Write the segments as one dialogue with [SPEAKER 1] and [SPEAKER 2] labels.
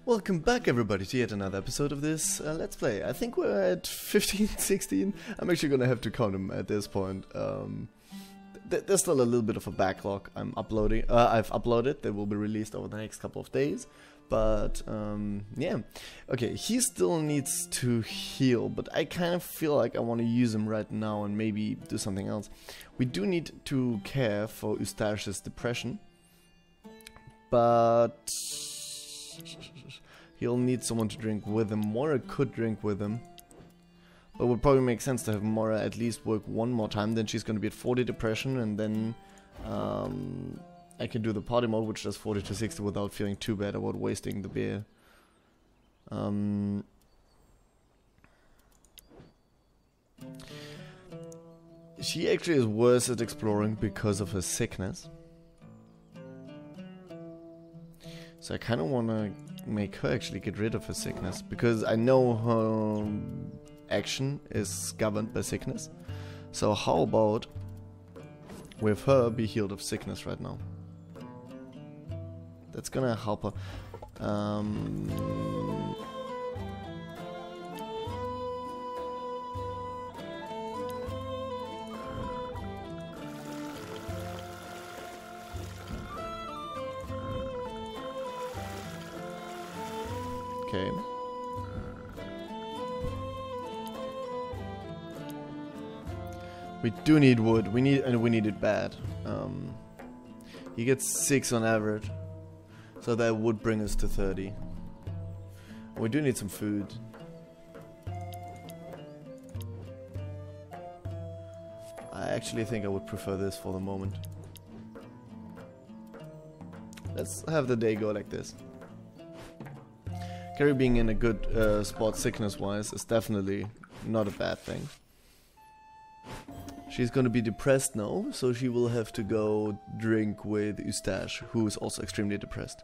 [SPEAKER 1] Welcome back everybody to yet another episode of this Let's Play. I think we're at 15, 16. I'm actually gonna have to count them at this point. There's still a little bit of a backlog I've uploaded that will be released over the next couple of days. But yeah, okay, he still needs to heal, but I kind of feel like I want to use him right now and maybe do something else. We do need to care for Eustache's depression, but he'll need someone to drink with him. Mora could drink with him, but it would probably make sense to have Mora at least work one more time. Then she's going to be at 40 depression, and then I can do the party mode, which does 40 to 60 without feeling too bad about wasting the beer. She actually is worse at exploring because of her sickness. So I kind of want to make her actually get rid of her sickness, because I know her action is governed by sickness. So how about with her be healed of sickness right now? That's gonna help her. Okay. We do need wood. We need it bad. He gets 6 on average, so that would bring us to 30. We do need some food. I actually think I would prefer this for the moment. Let's have the day go like this. Carrie being in a good spot sickness-wise is definitely not a bad thing. She's gonna be depressed now, so she will have to go drink with Eustache, who is also extremely depressed.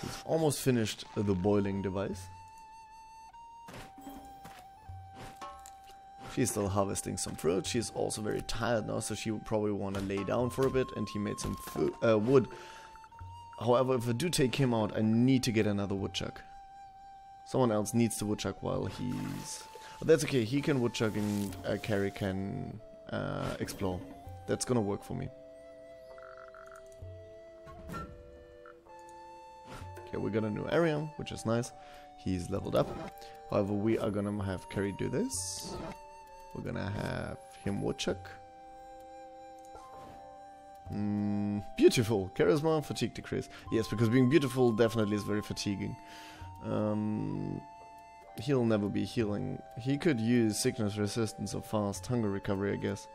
[SPEAKER 1] He's almost finished the boiling device. She's still harvesting some fruit. She's also very tired now, so she would probably want to lay down for a bit, and he made some wood. However, if I do take him out, I need to get another woodchuck. Someone else needs the woodchuck while he's... Oh, that's okay, he can woodchuck and Carrie can explore. That's gonna work for me. Okay, we got a new area, which is nice. He's leveled up. However, we are gonna have Carrie do this. We're gonna have him woodchuck. Beautiful. Charisma, fatigue decrease. Yes, because being beautiful definitely is very fatiguing. He'll never be healing. He could use sickness resistance or fast hunger recovery, I guess.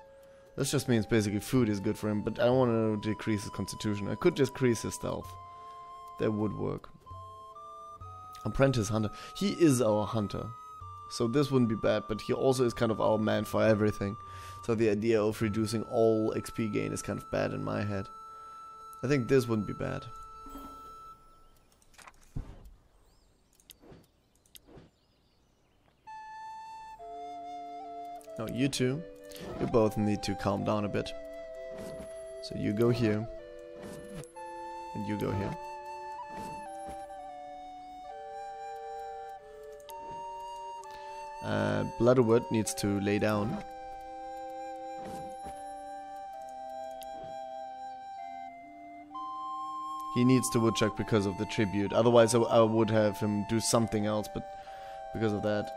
[SPEAKER 1] This just means basically food is good for him, but I don't want to decrease his constitution. I could just decrease his stealth. That would work. Apprentice hunter. He is our hunter, so this wouldn't be bad, but he also is kind of our man for everything. So the idea of reducing all XP gain is kind of bad in my head. I think this wouldn't be bad. No, you two, you both need to calm down a bit. So you go here, and you go here. Bloodwood needs to lay down. He needs to woodchuck because of the tribute. Otherwise, I would have him do something else, but because of that,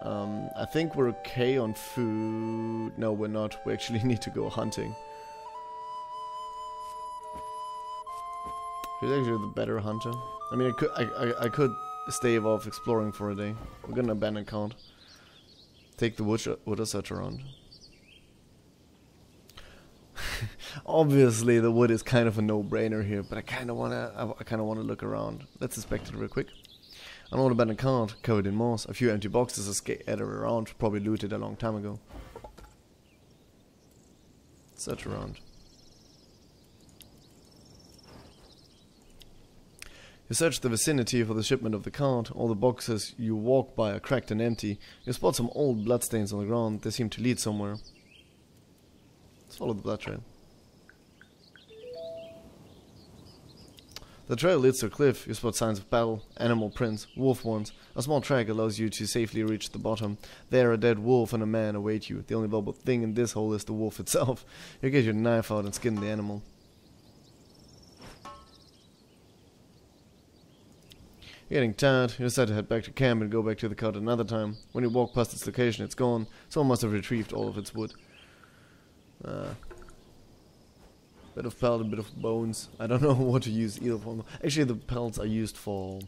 [SPEAKER 1] I think we're okay on food. No, we're not. We actually need to go hunting. She's actually the better hunter. I mean, I could stave off exploring for a day. We're gonna abandon count. Take the wood search around. Obviously, the wood is kind of a no-brainer here, but I kind of wanna look around. Let's inspect it real quick. An old abandoned cart covered in moss. A few empty boxes are scattered around, probably looted a long time ago. Search around. You search the vicinity for the shipment of the cart. All the boxes you walk by are cracked and empty. You spot some old bloodstains on the ground. They seem to lead somewhere. Let's follow the blood trail. The trail leads to a cliff. You spot signs of battle, animal prints, wolf horns. A small track allows you to safely reach the bottom. There, a dead wolf and a man await you. The only valuable thing in this hole is the wolf itself. You get your knife out and skin the animal. You're getting tired. You decide to head back to camp and go back to the cut another time. When you walk past its location, it's gone. Someone must have retrieved all of its wood. Bit of pelt, a bit of bones. I don't know what to use either for them. Actually, the pelts are used for...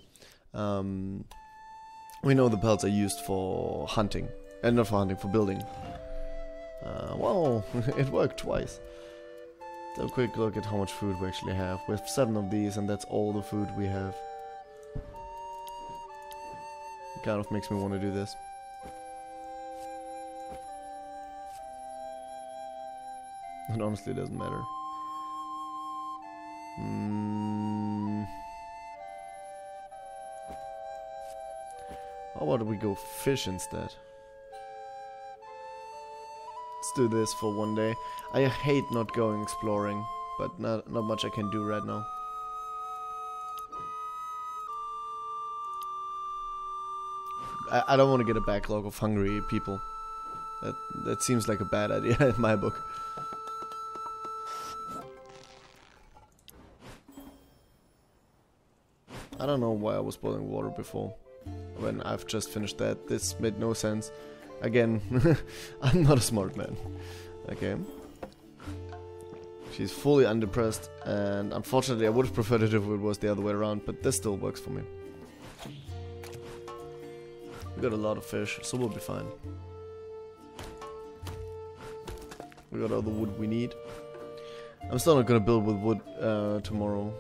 [SPEAKER 1] we know the pelts are used for hunting. And not for hunting, for building. Well, it worked twice. So a quick look at how much food we actually have. We have 7 of these, and that's all the food we have. It kind of makes me want to do this. It honestly doesn't matter. How about we go fish instead? Let's do this for one day. I hate not going exploring, but not much I can do right now. I don't want to get a backlog of hungry people. That seems like a bad idea in my book. I don't know why I was boiling water before. When I've just finished that, this made no sense. Again, I'm not a smart man. Okay. She's fully undepressed, and unfortunately I would have preferred it if it was the other way around, but this still works for me. We got a lot of fish, so we'll be fine. We got all the wood we need. I'm still not gonna build with wood tomorrow.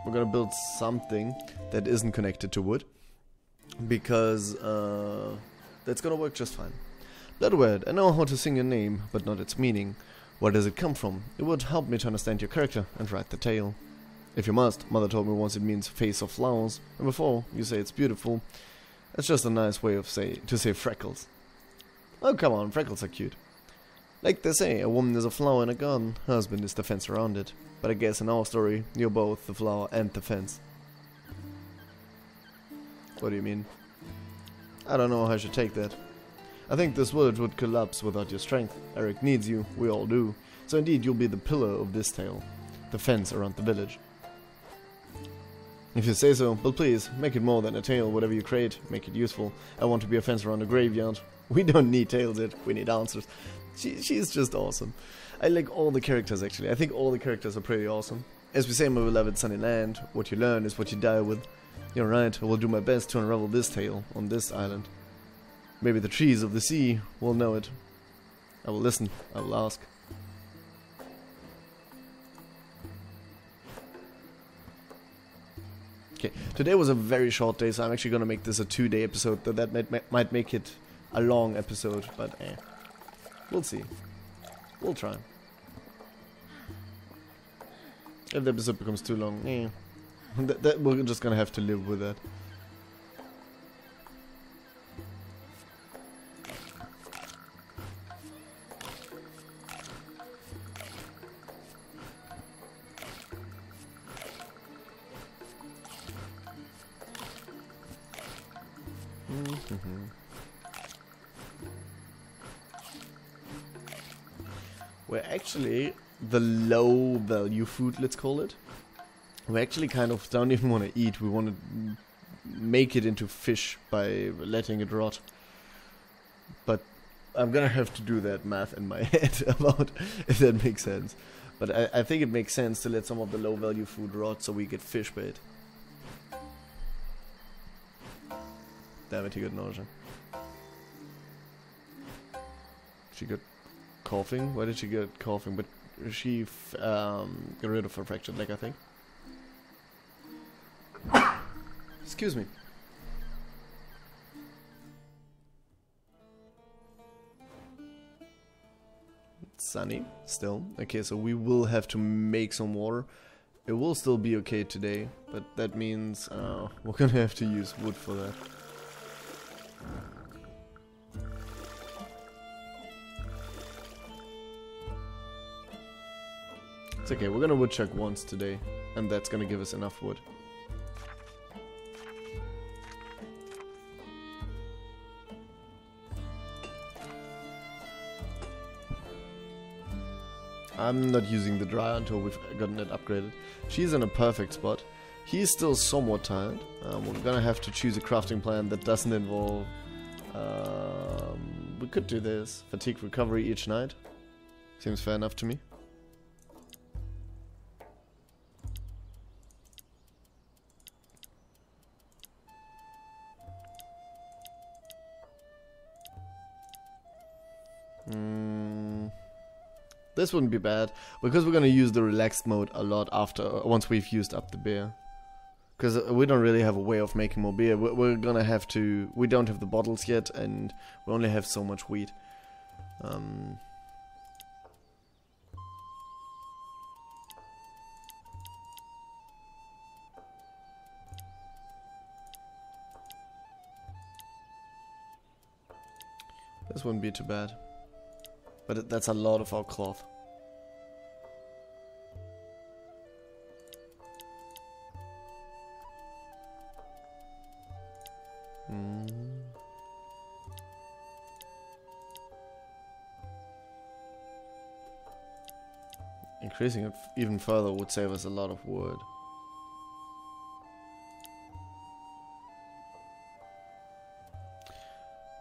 [SPEAKER 1] We're gonna build something that isn't connected to wood, because that's gonna work just fine. Bloodword, I know how to sing your name, but not its meaning. Where does it come from? It would help me to understand your character and write the tale. If you must, Mother told me once it means face of flowers, and before you say it's beautiful, it's just a nice way of to say freckles. Oh come on, freckles are cute. Like they say, a woman is a flower in a garden, her husband is the fence around it. But I guess in our story, you're both the flower and the fence. What do you mean? I don't know how I should take that. I think this village would collapse without your strength. Eric needs you, we all do. So indeed, you'll be the pillar of this tale. The fence around the village. If you say so, but please, make it more than a tale, whatever you create, make it useful. I want to be a fence around a graveyard. We don't need tales yet, we need answers. She's just awesome. I like all the characters actually. I think all the characters are pretty awesome. As we say in my beloved Sunny Land, what you learn is what you die with. You're right, I will do my best to unravel this tale on this island. Maybe the trees of the sea will know it. I will listen, I will ask. Okay, today was a very short day, so I'm actually gonna make this a 2-day episode. That might make it a long episode, but we'll see. We'll try. If the episode becomes too long, we're just gonna have to live with that. We're actually the low value food, let's call it. We actually kind of don't even want to eat, we want to make it into fish by letting it rot. But I'm gonna have to do that math in my head about if that makes sense. But I think it makes sense to let some of the low value food rot so we get fish bait. Damn it, he got nausea. She got coughing? Why did she get coughing? But she got rid of her fractured leg, I think. Excuse me. It's sunny still. Okay, so we will have to make some water. It will still be okay today, but that means we're gonna have to use wood for that. It's okay, we're gonna woodchuck once today, and that's gonna give us enough wood. I'm not using the dryer until we've gotten it upgraded. She's in a perfect spot. He's still somewhat tired. We're gonna have to choose a crafting plan that doesn't involve... we could do this. Fatigue recovery each night. Seems fair enough to me. This wouldn't be bad, because we're gonna use the relaxed mode a lot after, once we've used up the beer. Because we don't really have a way of making more beer. We're gonna have to... We don't have the bottles yet, and we only have so much wheat. This wouldn't be too bad. But that's a lot of our cloth. Increasing it even further would save us a lot of wood.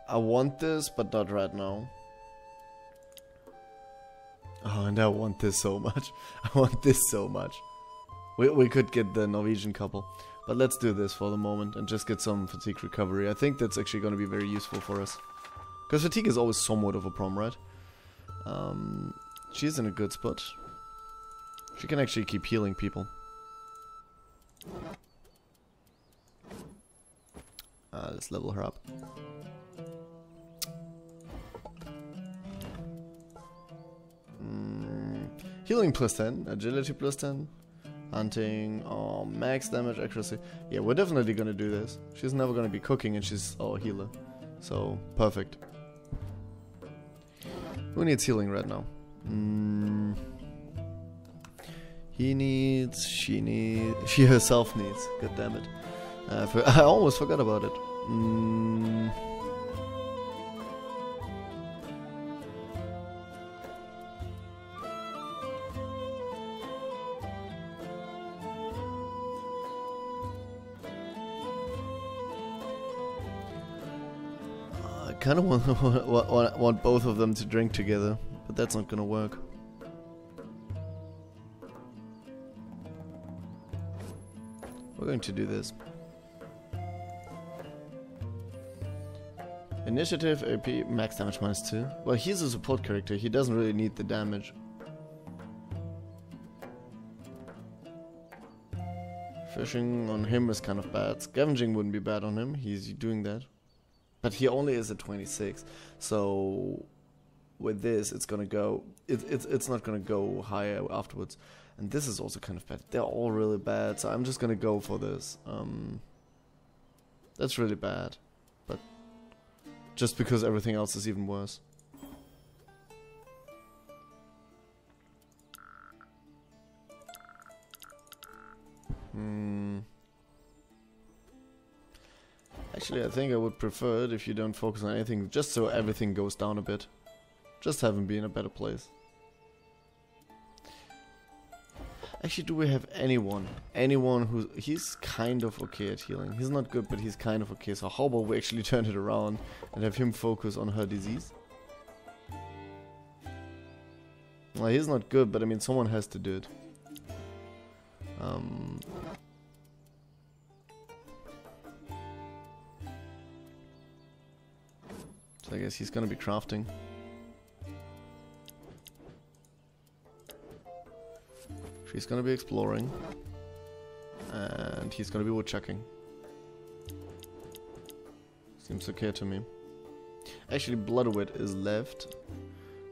[SPEAKER 1] I want this, but not right now. Oh, and I want this so much. I want this so much. We could get the Norwegian couple. But let's do this for the moment and just get some fatigue recovery. I think that's actually going to be very useful for us. Because fatigue is always somewhat of a problem, right? She's in a good spot. She can actually keep healing people. Let's level her up. Healing plus 10, agility plus 10, hunting, max damage, accuracy. Yeah, we're definitely gonna do this. She's never gonna be cooking and she's our healer. So, perfect. Who needs healing right now? He needs, she herself needs. God damn it. I almost forgot about it. I kind of want both of them to drink together, but that's not gonna work. We're going to do this. Initiative, AP, max damage -2. Well, he's a support character, he doesn't really need the damage. Fishing on him is kind of bad. Scavenging wouldn't be bad on him, he's doing that. But he only is at 26, so with this it's gonna go, it's not gonna go higher afterwards. And this is also kind of bad. They're all really bad, so I'm just gonna go for this. That's really bad, but just because everything else is even worse. Actually, I think I would prefer it if you don't focus on anything, just so everything goes down a bit. Just have him be in a better place. Actually, do we have anyone? Anyone who's... He's kind of okay at healing. He's not good, but he's kind of okay. So how about we actually turn it around and have him focus on her disease? Well, he's not good, but I mean, someone has to do it. So I guess he's gonna be crafting. She's gonna be exploring. And he's gonna be woodchucking. Seems okay to me. Actually, Bloodwit is left.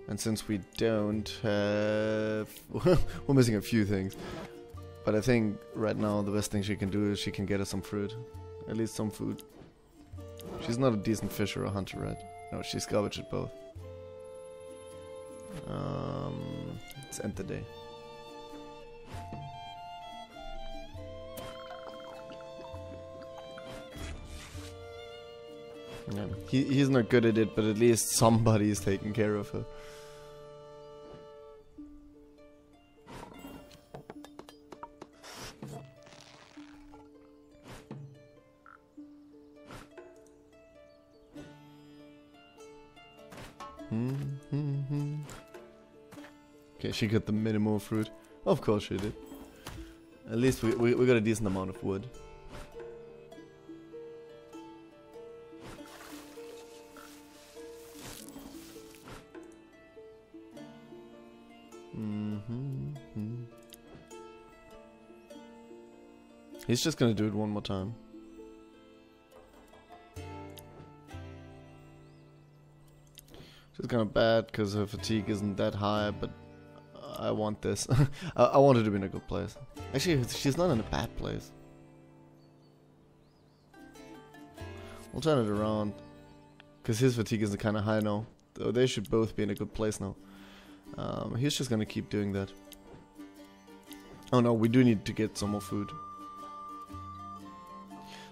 [SPEAKER 1] And since we don't have... we're missing a few things. But I think right now the best thing she can do is she can get us some fruit. At least some food. She's not a decent fisher or hunter, right? No, she's garbage at both. Let's end the day. Yeah. He's not good at it, but at least somebody is taking care of her. Okay, she got the minimal fruit. Of course she did. At least we got a decent amount of wood. He's just gonna do it one more time. She's kind of bad because her fatigue isn't that high, but I want this. I want her to be in a good place. Actually, she's not in a bad place. We'll turn it around. Because his fatigue isn't kind of high now. Though they should both be in a good place now. He's just gonna keep doing that. Oh no, we do need to get some more food.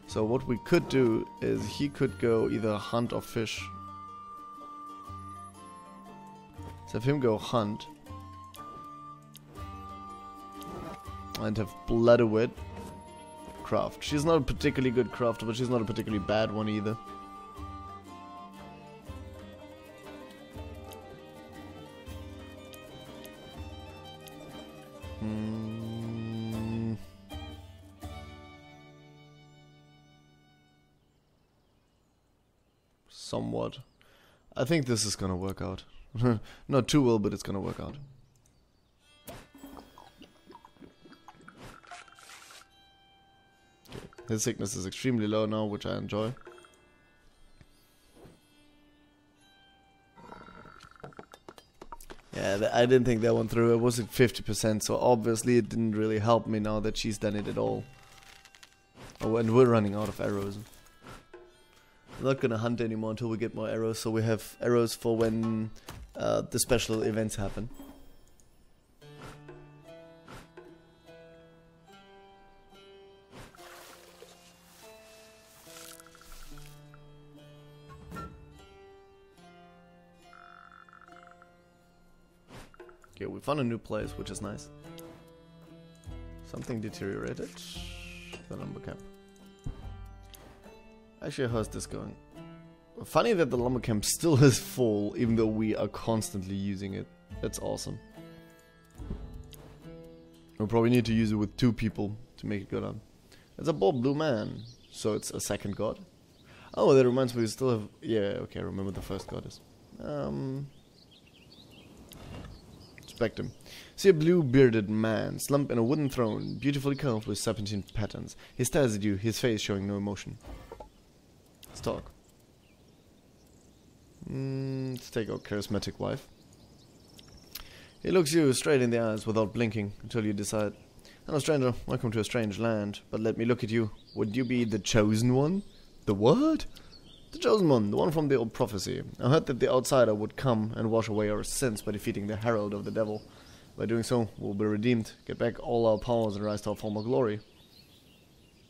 [SPEAKER 1] So what we could do is he could go either hunt or fish. So have him go hunt. And have Bloodawit craft. She's not a particularly good crafter, but she's not a particularly bad one either. Somewhat. I think this is gonna work out. Not too well, but it's gonna work out. Okay. His sickness is extremely low now, which I enjoy. Yeah, I didn't think that one through. It was at 50%, so obviously it didn't really help me now that she's done it at all. Oh, and we're running out of arrows. I'm not gonna hunt anymore until we get more arrows, so we have arrows for when the special events happen. Okay, we found a new place, which is nice. Something deteriorated. The lumber camp. Actually, how's this going? Funny that the lumber camp still is full, even though we are constantly using it. That's awesome. We'll probably need to use it with 2 people to make it go down. It's a bald blue man, so it's a second god. Oh, that reminds me, we still have... Yeah, okay, I remember the first goddess. Inspect him. See a blue-bearded man, slumped in a wooden throne, beautifully carved with serpentine patterns. He stares at you, his face showing no emotion. Let's talk. Let's take our charismatic wife. He looks you straight in the eyes without blinking until you decide. Hello stranger, welcome to a strange land, but let me look at you. Would you be the chosen one? The what? The chosen one, the one from the old prophecy. I heard that the outsider would come and wash away our sins by defeating the herald of the devil. By doing so, we'll be redeemed, get back all our powers and rise to our former glory.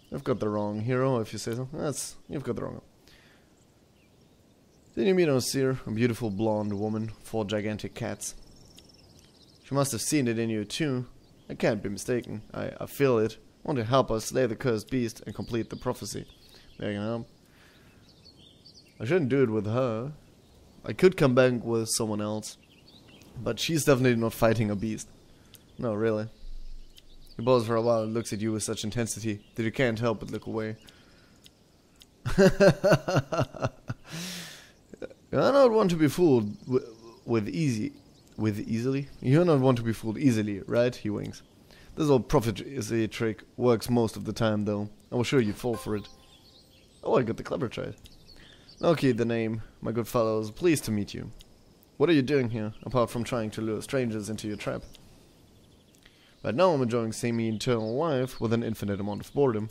[SPEAKER 1] You've got the wrong hero, if you say so. You've got the wrong one. Then you meet Osir, a beautiful blonde woman, 4 gigantic cats. She must have seen it in you too. I can't be mistaken. I feel it. Want to help us slay the cursed beast and complete the prophecy. There you go. I shouldn't do it with her. I could come back with someone else. But she's definitely not fighting a beast. No, really. He pauses for a while and looks at you with such intensity that you can't help but look away. I don't want to be fooled easily. You don't want to be fooled easily, right? He winks. This old prophecy trick works most of the time, though. I was sure you'd fall for it. Oh, I got the clever trait. Loki, the name. My good fellows, pleased to meet you. What are you doing here, apart from trying to lure strangers into your trap? Right now I'm enjoying seeing me eternal wife with an infinite amount of boredom.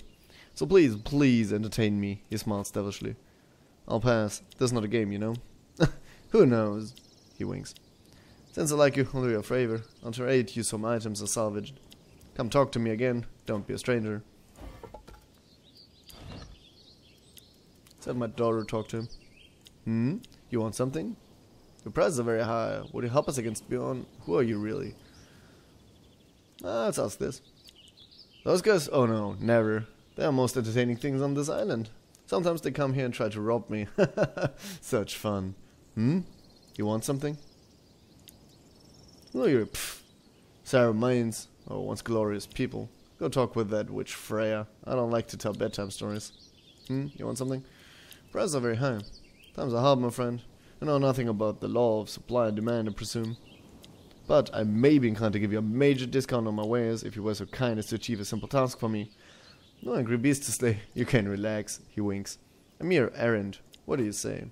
[SPEAKER 1] So please, please entertain me, he smiles devilishly. I'll pass. This is not a game, you know. Who knows? He winks. Since I like you, I'll do you a favor. I'll trade you some items are salvaged. Come talk to me again. Don't be a stranger. Let's have my daughter talk to him. Hmm? You want something? Your prices are very high. Would you help us against Bjorn? Who are you really? Let's ask this. Those guys? Oh no, never. They are most entertaining things on this island. Sometimes they come here and try to rob me. Such fun. Hmm? You want something? Oh, you're Sarah Mines. Oh, once glorious people. Go talk with that witch Freya. I don't like to tell bedtime stories. Hmm? You want something? Prices are very high. Times are hard, my friend. I know nothing about the law of supply and demand, I presume. But I may be inclined to give you a major discount on my wares if you were so kind as to achieve a simple task for me. No angry beast to slay. You can relax. He winks. A mere errand. What do you say?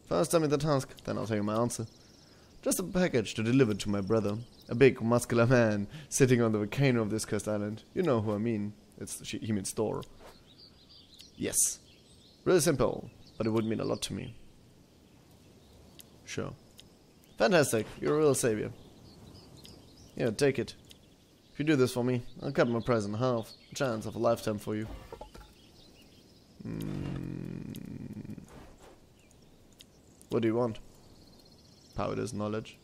[SPEAKER 1] First tell me the task, then I'll tell you my answer. Just a package to deliver to my brother. A big, muscular man sitting on the volcano of this cursed island. You know who I mean. He means Thor. Yes. Really simple, but it would mean a lot to me. Sure. Fantastic. You're a real savior. Yeah, take it. If you do this for me, I'll cut my price in half. A chance of a lifetime for you. What do you want? Power is knowledge.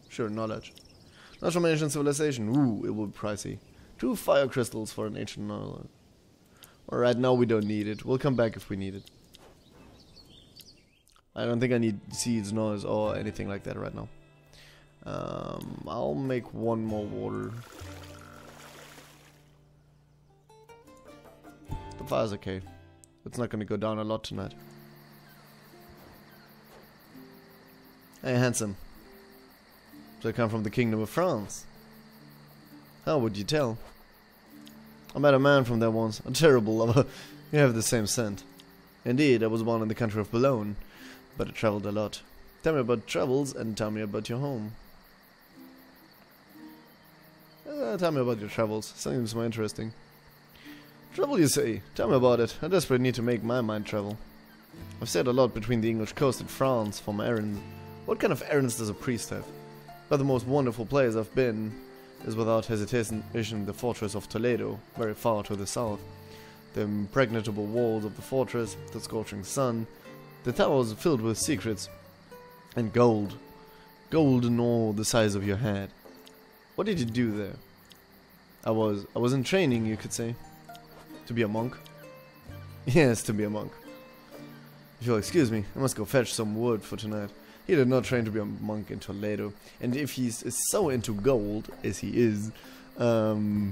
[SPEAKER 1] Sure, knowledge. Not from ancient civilization. Ooh, it will be pricey. 2 fire crystals for an ancient knowledge. Alright, now we don't need it. We'll come back if we need it. I don't think I need seeds, noise, or anything like that right now. I'll make 1 more water. The fire's okay. It's not gonna go down a lot tonight. Hey, handsome. So I come from the Kingdom of France. How would you tell? I met a man from there once, a terrible lover. You have the same scent. Indeed, I was born in the country of Boulogne, but I traveled a lot. Tell me about travels and tell me about your home. Tell me about your travels. Seems more interesting. Travel, you say? Tell me about it. I desperately need to make my mind travel. I've sailed a lot between the English coast and France for my errands. What kind of errands does a priest have? But the most wonderful place I've been is without hesitation the fortress of Toledo, very far to the south. The impregnable walls of the fortress, the scorching sun, the towers filled with secrets, and gold. Gold in all the size of your head. What did you do there? I was in training, you could say. To be a monk? Yes, to be a monk. If you'll excuse me, I must go fetch some wood for tonight. He did not train to be a monk in Toledo, and if he's so into gold as he is, the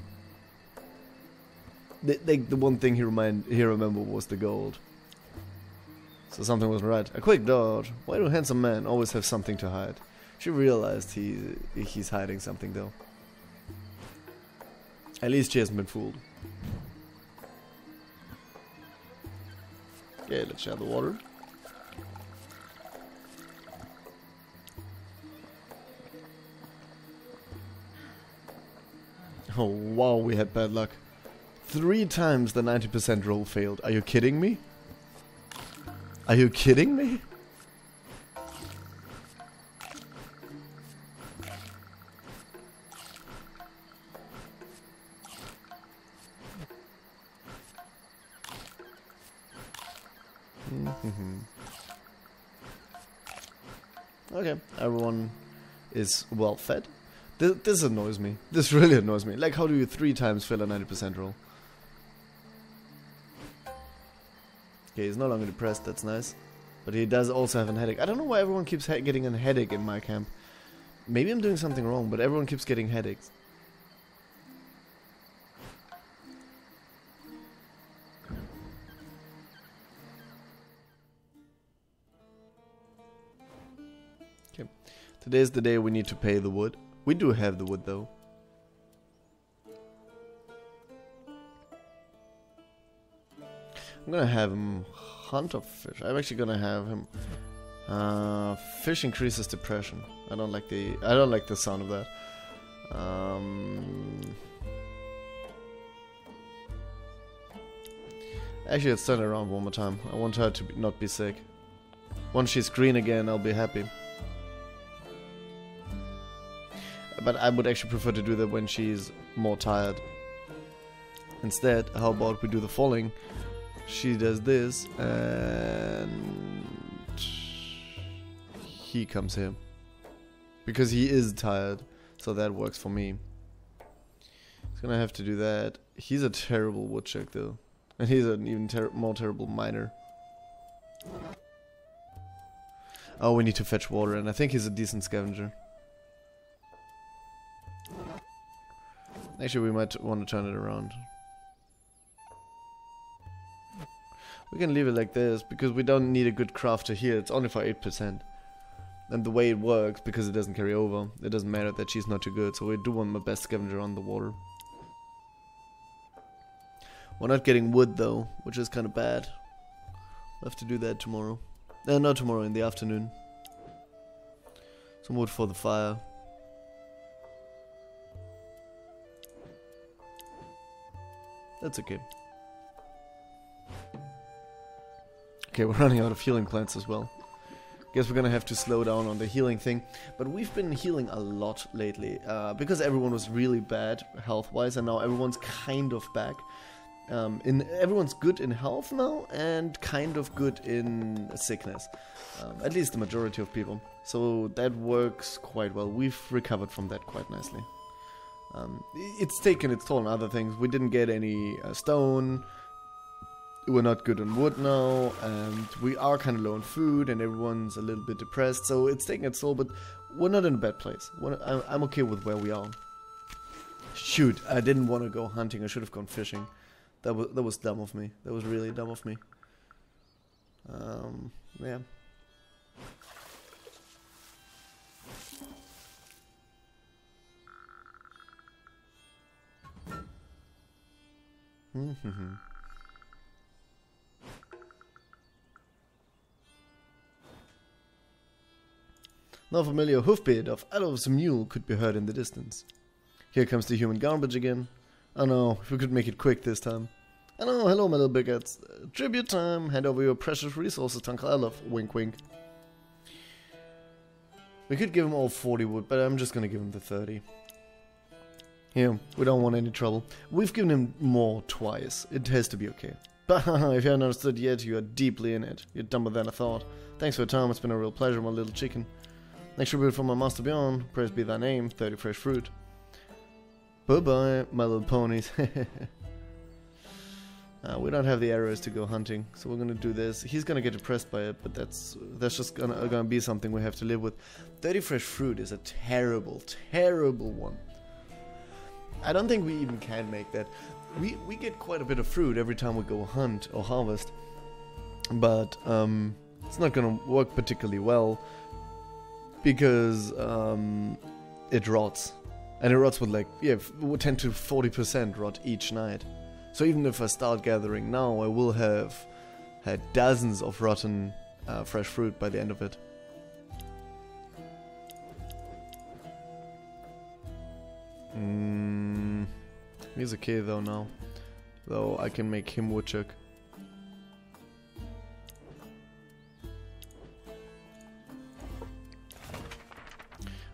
[SPEAKER 1] one thing he remembered was the gold. So something wasn't right. A quick dodge. Why do handsome men always have something to hide? She realized he's hiding something though. At least she hasn't been fooled. Okay, let's share the water. Oh wow, we had bad luck. 3 times the 90% roll failed. Are you kidding me? Are you kidding me? Okay, everyone is well fed. This annoys me. This really annoys me. Like, how do you 3 times fail a 90% roll? Okay, he's no longer depressed, that's nice. But he does also have a headache. I don't know why everyone keeps getting a headache in my camp. Maybe I'm doing something wrong, but everyone keeps getting headaches. Okay, today's the day we need to pay the wood. We do have the wood though. I'm gonna have him hunt or fish. I'm actually gonna have him fish increases depression. I don't like the sound of that. Actually, let's turn it around one more time. I want her to not be sick. Once she's green again, I'll be happy. But I would actually prefer to do that when she's more tired. Instead, how about we do the following? She does this, and he comes here. Because he is tired, so that works for me. He's gonna have to do that. He's a terrible woodchuck though. And he's an even more terrible miner. Oh, we need to fetch water, and I think he's a decent scavenger. Actually, we might want to turn it around. We can leave it like this, because we don't need a good crafter here. It's only for 8%. And the way it works, because it doesn't carry over, it doesn't matter that she's not too good. So we do want my best scavenger on the water. We're not getting wood though, which is kind of bad. We'll have to do that tomorrow. Not tomorrow, in the afternoon. Some wood for the fire. That's okay. Okay, we're running out of healing plants as well. Guess we're gonna have to slow down on the healing thing. But we've been healing a lot lately. Because everyone was really bad health-wise, and now everyone's kind of back. Everyone's good in health now, and kind of good in sickness. At least the majority of people. So that works quite well. We've recovered from that quite nicely. It's taken its toll on other things. We didn't get any stone. We're not good on wood now, and we are kind of low on food, and everyone's a little bit depressed. So it's taking its toll, but we're not in a bad place. I'm okay with where we are. Shoot, I didn't want to go hunting. I should have gone fishing. That was dumb of me. That was really dumb of me. Yeah. Now familiar hoofbeat of Adolf's mule could be heard in the distance. Here comes the human garbage again. Oh no, if we could make it quick this time. Oh no, hello my little bigots. Tribute time, hand over your precious resources to Uncle Adolf. Wink wink. We could give him all 40 wood, but I'm just gonna give him the 30. Here, we don't want any trouble. We've given him more twice. It has to be okay. But if you haven't understood yet, you are deeply in it. You're dumber than I thought. Thanks for your time, it's been a real pleasure, my little chicken. Next tribute from my master Bjorn. Praise be thy name, 30 fresh fruit. Bye-bye, my little ponies. We don't have the arrows to go hunting, so we're gonna do this. He's gonna get depressed by it, but that's just gonna be something we have to live with. 30 fresh fruit is a terrible, terrible one. I don't think we even can make that. We get quite a bit of fruit every time we go hunt or harvest, but it's not gonna work particularly well because it rots. And it rots with like, 10 to 40% rot each night. So even if I start gathering now, I will have had dozens of rotten fresh fruit by the end of it. He's okay though now. Though I can make him woodchuck.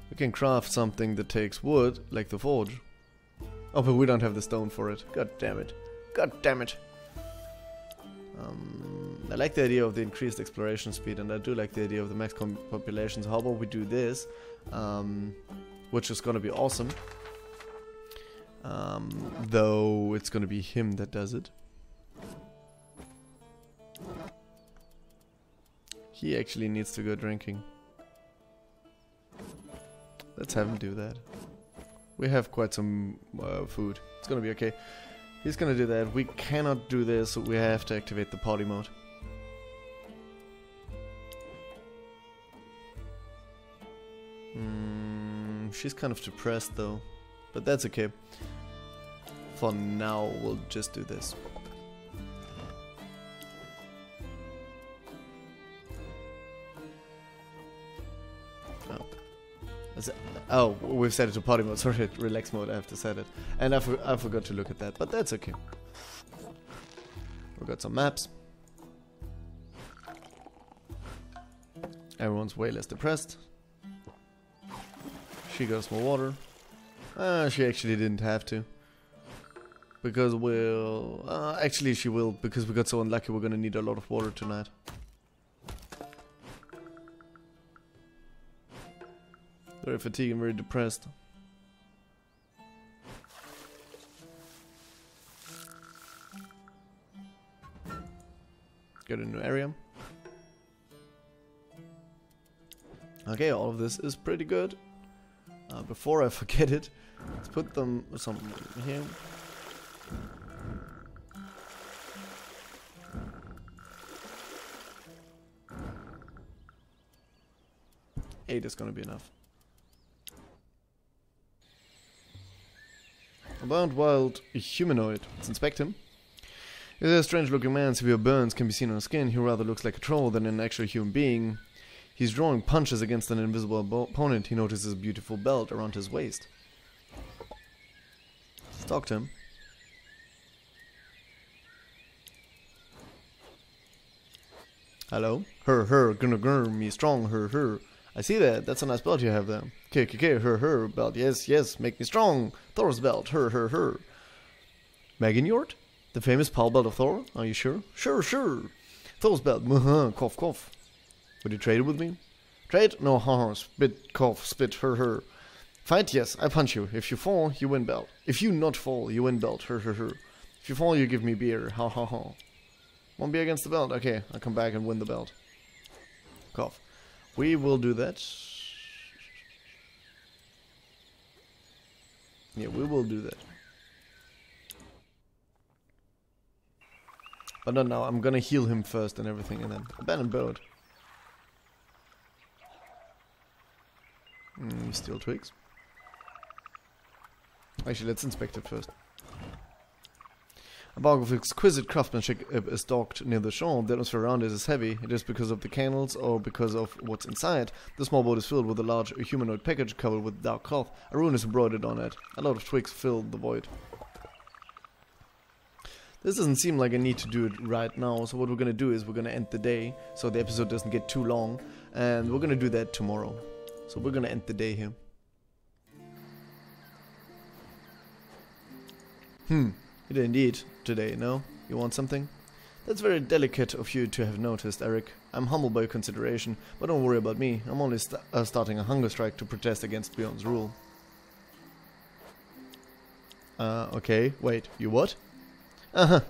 [SPEAKER 1] We can craft something that takes wood, like the forge. Oh, but we don't have the stone for it. God damn it. God damn it. I like the idea of the increased exploration speed, and I do like the idea of the max population. So how about we do this? Which is gonna be awesome. Though it's gonna be him that does it. He actually needs to go drinking. Let's have him do that. We have quite some food. It's gonna be okay. He's gonna do that. We cannot do this, so we have to activate the party mode. She's kind of depressed though, but that's okay. For now, we'll just do this. Oh, we've set it to party mode. Sorry, relax mode. I have to set it, and I forgot to look at that, but that's okay. We got some maps. Everyone's way less depressed. She got some more water. She actually didn't have to. Because we'll... actually she will, because we got so unlucky we're gonna need a lot of water tonight. Very fatigued and very depressed. Get a new area. Okay, all of this is pretty good. Before I forget it, let's put them some here. Eight is gonna be enough. About wild humanoid. Let's inspect him. He's a strange looking man, severe burns can be seen on his skin. He rather looks like a troll than an actual human being. He's drawing punches against an invisible opponent. He notices a beautiful belt around his waist. Let's talk to him. Hello? Gonna me strong, I see that, that's a nice belt you have there. Okay, belt, yes, make me strong. Thor's belt, Maginjord? The famous pal belt of Thor? Are you sure? Sure. Thor's belt, cough. Would you trade it with me? Trade? No, spit, cough, spit, Fight? Yes, I punch you. If you fall, you win belt. If you not fall, you win belt, If you fall, you give me beer, ha. One beer against the belt? Okay, I'll come back and win the belt. Cough. We will do that. Yeah, we will do that. But not now, I'm gonna heal him first and everything, and then abandon boat. Steel twigs. Actually, let's inspect it first. A bark of exquisite craftsmanship is docked near the shore. The atmosphere around it is heavy. It is because of the canals or because of what's inside. The small boat is filled with a large humanoid package covered with dark cloth. A rune is embroidered on it. A lot of twigs fill the void. This doesn't seem like I need to do it right now, so what we're gonna do is we're gonna end the day, so the episode doesn't get too long, and we're gonna do that tomorrow. So we're gonna end the day here. You didn't eat today, no? You want something? That's very delicate of you to have noticed, Eric. I'm humbled by your consideration, but don't worry about me. I'm only starting a hunger strike to protest against Bjorn's rule. Okay, wait, you what?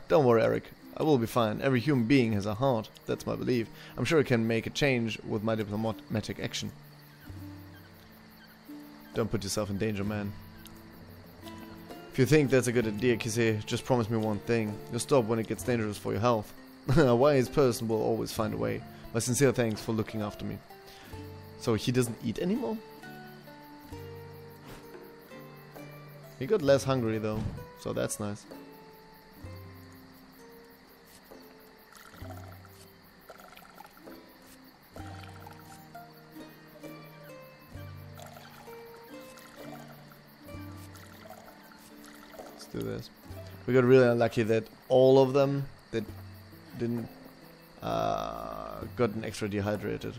[SPEAKER 1] Don't worry, Eric. I will be fine. Every human being has a heart. That's my belief. I'm sure I can make a change with my diplomatic action. Don't put yourself in danger, man. If you think that's a good idea, Kise, just promise me one thing. You'll stop when it gets dangerous for your health. A wise person will always find a way. My sincere thanks for looking after me. So he doesn't eat anymore? He got less hungry though, so that's nice. Do this. We got really unlucky that all of them that didn't gotten extra dehydrated.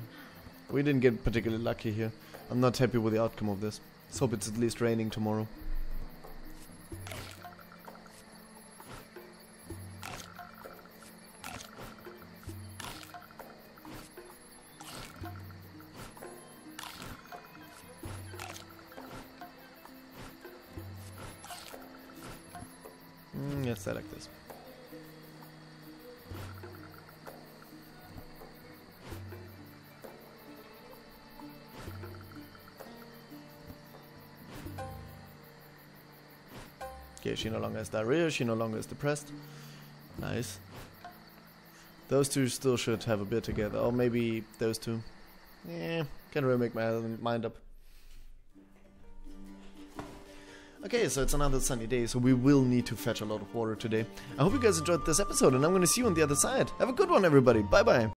[SPEAKER 1] We didn't get particularly lucky here. I'm not happy with the outcome of this. Let's hope it's at least raining tomorrow. Yes, I like this. Okay, she no longer has diarrhea, she no longer is depressed. Nice. Those two still should have a beer together, or maybe those two. Yeah, can't really make my mind up. Okay, so it's another sunny day, so we will need to fetch a lot of water today. I hope you guys enjoyed this episode, and I'm gonna see you on the other side. Have a good one, everybody. Bye-bye.